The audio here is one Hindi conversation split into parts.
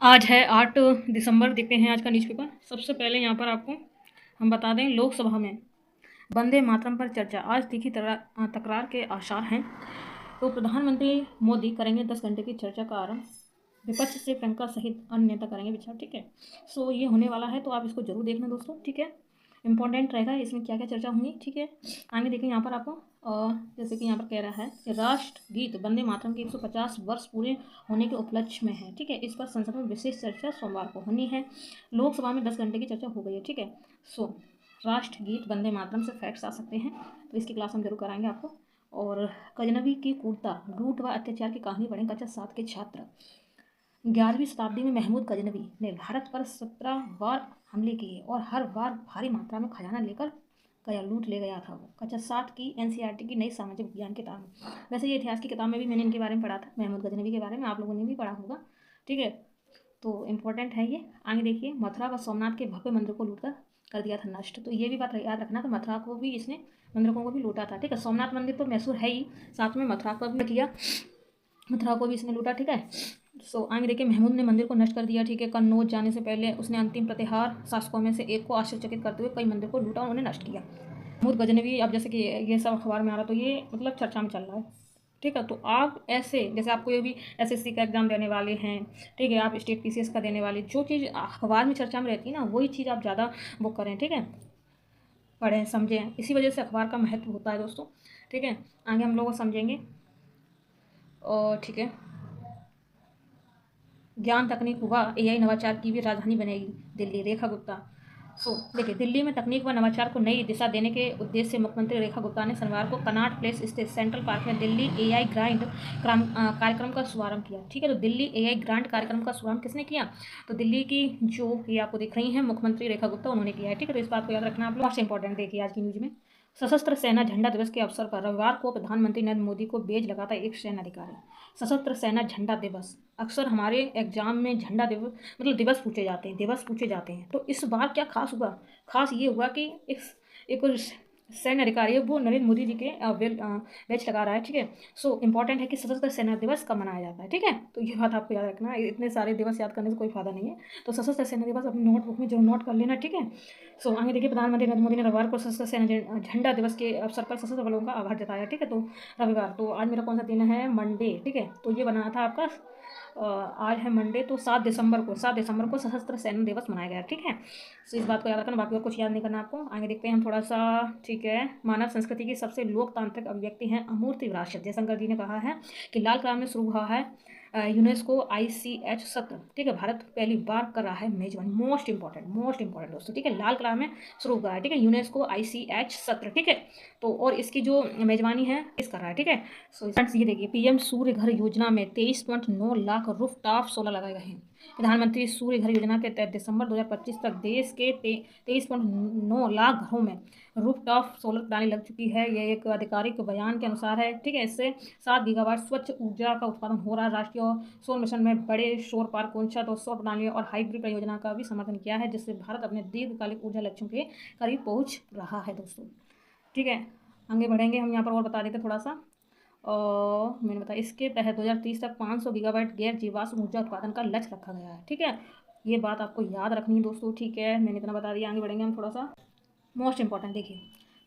आज है 8 दिसंबर। देखते हैं आज का न्यूज़पेपर। सबसे पहले यहाँ पर आपको हम बता दें, लोकसभा में वंदे मातरम पर चर्चा, आज तीखी तकरार के आसार हैं। तो प्रधानमंत्री मोदी करेंगे 10 घंटे की चर्चा का आरंभ। विपक्ष से प्रियंका सहित अन्य नेता करेंगे विचार। ठीक है, सो ये होने वाला है, तो आप इसको जरूर देखना दोस्तों। ठीक है, इंपॉर्टेंट रहेगा इसमें क्या क्या चर्चा होंगी। ठीक है, आगे देखें यहाँ पर आपको जैसे कि यहाँ पर कह रहा है कि राष्ट्रगीत वंदे मातरम के 150 वर्ष पूरे होने के उपलक्ष्य में है। ठीक है, इस पर संसद में विशेष चर्चा सोमवार को होनी है। लोकसभा में 10 घंटे की चर्चा हो गई है। ठीक है, सो राष्ट्रगीत वंदे मातरम से फैक्ट्स आ सकते हैं, तो इसकी क्लास हम जरूर कराएंगे आपको। और गजनबी की क्रूरता, लूट व अत्याचार की कहानी पढ़ें कक्षा 7 के छात्र। 11वीं शताब्दी में महमूद गजनबी ने भारत पर 17 बार हमले किए और हर बार भारी मात्रा में खजाना लेकर गया, लूट ले गया था वो। कक्षा 7 की एनसीईआरटी की नई सामाजिक विज्ञान किताब में। वैसे ये इतिहास की किताब में भी मैंने इनके बारे में पढ़ा था, महमूद गजनबी के बारे में आप लोगों ने भी पढ़ा होगा। ठीक है, तो इम्पोर्टेंट है ये। आगे देखिए, मथुरा व सोमनाथ के भव्य मंदिर को लूटकर कर दिया था नष्ट। तो ये भी बात याद रखना, तो मथुरा को भी इसने मंदिरों को भी लूटा था। ठीक है, सोमनाथ मंदिर तो मैसूर है ही, साथ में मथुरा को भी किया, मथुरा को भी इसने लूटा। ठीक है, सो आगे देखिए, महमूद ने मंदिर को नष्ट कर दिया। ठीक है, कन्नौज जाने से पहले उसने अंतिम प्रतिहार शासकों में से एक को आश्चर्यचकित करते हुए कई मंदिर को लूटा, उन्होंने नष्ट किया। महमूद गजनवी, अब जैसे कि ये सब अखबार में आ रहा, तो ये मतलब चर्चा में चल रहा है। ठीक है, तो आप ऐसे जैसे आपको ये भी एसएससी का एग्जाम देने वाले हैं, ठीक है, आप स्टेट पीसीएस का देने वाले, जो चीज़ अखबार में चर्चा में रहती है ना, वही चीज़ आप ज़्यादा वो करें। ठीक है, पढ़ें समझें, इसी वजह से अखबार का महत्व होता है दोस्तों। ठीक है, आगे हम लोग समझेंगे। और ठीक है, ज्ञान तकनीक हुआ एआई नवाचार की भी राजधानी बनेगी दिल्ली, रेखा गुप्ता। देखिए, दिल्ली में तकनीक व नवाचार को नई दिशा देने के उद्देश्य से मुख्यमंत्री रेखा गुप्ता ने शनिवार को कनॉट प्लेस स्थित सेंट्रल पार्क में दिल्ली एआई ग्रांट कार्यक्रम का शुभारंभ किया। ठीक है, तो दिल्ली एआई ग्रांट कार्यक्रम का शुभारंभ किसने किया? तो दिल्ली की जो ये आपको दिख रही हैं मुख्यमंत्री रेखा गुप्ता, उन्होंने किया है। ठीक है, तो इस बात को याद रखना आप लोग। मोस्ट इंपॉर्टेंट देखिए आज की न्यूज में, सशस्त्र सेना झंडा दिवस के अवसर पर रविवार को प्रधानमंत्री नरेंद्र मोदी को बेज लगाता एक सेना अधिकारी। सशस्त्र सेना झंडा दिवस, अक्सर हमारे एग्जाम में झंडा दिवस मतलब दिवस पूछे जाते हैं, दिवस पूछे जाते हैं। तो इस बार क्या खास हुआ? खास ये हुआ कि एक सैन्य अधिकारी है, वो नरेंद्र मोदी जी के बैच लगा रहा है। ठीक है, सो इंपॉर्टेंट है कि सशस्त्र सेना दिवस कब मनाया जाता है। ठीक है, तो ये बात आपको याद रखना, इतने सारे दिवस याद करने से कोई फायदा नहीं है। तो सशस्त्र सेना दिवस अपनी नोटबुक में जरूर नोट कर लेना। ठीक है, सो आगे देखिए, प्रधानमंत्री नरेंद्र मोदी ने रविवार को सशस्त्र सेना झंडा दिवस के अवसर पर सशस्त्र बलों का आभार जताया। ठीक है, तो रविवार, तो आज मेरा कौन सा दिन है? मंडे। ठीक है, तो ये बना था आपका आज है मंडे, तो 7 दिसंबर को सशस्त्र सेना दिवस मनाया गया। ठीक है, तो इस बात को याद रखना, बाकी और कुछ याद नहीं करना आपको। आगे देखते हैं हम थोड़ा सा। ठीक है, मानव संस्कृति की सबसे लोकतांत्रिक अभिव्यक्ति है अमूर्त विरासत। जयशंकर जी ने कहा है कि लाल किला में शुरू हुआ है यूनेस्को ICH सत्र। ठीक है, भारत पहली बार कर रहा है मेजबानी। मोस्ट इंपॉर्टेंट दोस्तों। ठीक है, लाल किला में शुरू हुआ है। ठीक है, यूनेस्को ICH सत्र। ठीक है, तो और इसकी जो मेजबानी है किस कर रहा है? ठीक है, सो ये देखिए, PM सूर्य घर योजना में 23.9 लाख रूफ टॉप सोलर लगाए गए हैं। प्रधानमंत्री सूर्य घर योजना के तहत दिसंबर 2025 तक देश के 23.9 लाख घरों में रूफ टॉप सोलर प्रणाली लग चुकी है। यह एक आधिकारिक बयान के अनुसार है। ठीक है, इससे 7 गीगावाट स्वच्छ ऊर्जा का उत्पादन हो रहा है। राष्ट्रीय सौर मिशन में बड़े सौर पार्क, उनछत और सौर प्रणालियों और हाइब्रिड परियोजना का भी समर्थन किया है, जिससे भारत अपने दीर्घकालिक ऊर्जा लक्ष्यों के करीब पहुंच रहा है दोस्तों। ठीक है, आगे बढ़ेंगे हम यहाँ पर और बता देते थोड़ा सा। और मैंने बताया, इसके तहत 2030 तक 500 गीगावाट गैर जीवाश्म ऊर्जा उत्पादन का लक्ष्य रखा गया है। ठीक है, ये बात आपको याद रखनी है दोस्तों। ठीक है, मैंने इतना बता दिया, आगे बढ़ेंगे हम थोड़ा सा। मोस्ट इंपॉर्टेंट देखिए,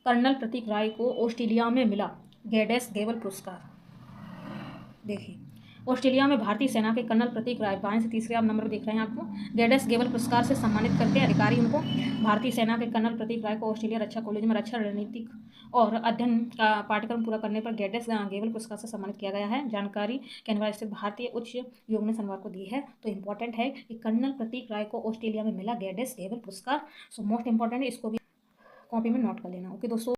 कर्नल प्रतीक राय को ऑस्ट्रेलिया में मिला गेडेस गेवल पुरस्कार। देखिए, ऑस्ट्रेलिया में भारतीय सेना के कर्नल प्रतीक राय, बाएं से तीसरे आप नंबर देख रहे हैं आपको, गेडेस गेवल पुरस्कार से सम्मानित करते हैं अधिकारी उनको। भारतीय सेना के कर्नल प्रतीक राय को ऑस्ट्रेलिया रक्षा कॉलेज में रक्षा रणनीतिक और अध्ययन का पाठ्यक्रम पूरा करने पर गेडेस गेवल पुरस्कार से सम्मानित किया गया है। जानकारी कैनबरा स्थित भारतीय उच्च योग ने शनिवार को दी है। तो इंपॉर्टेंट है कि कर्नल प्रतीक राय को ऑस्ट्रेलिया में मिला गेडेस गेवल पुरस्कार। सो मोस्ट इंपॉर्टेंट है, इसको भी कॉपी में नोट कर लेना। ओके दोस्तों।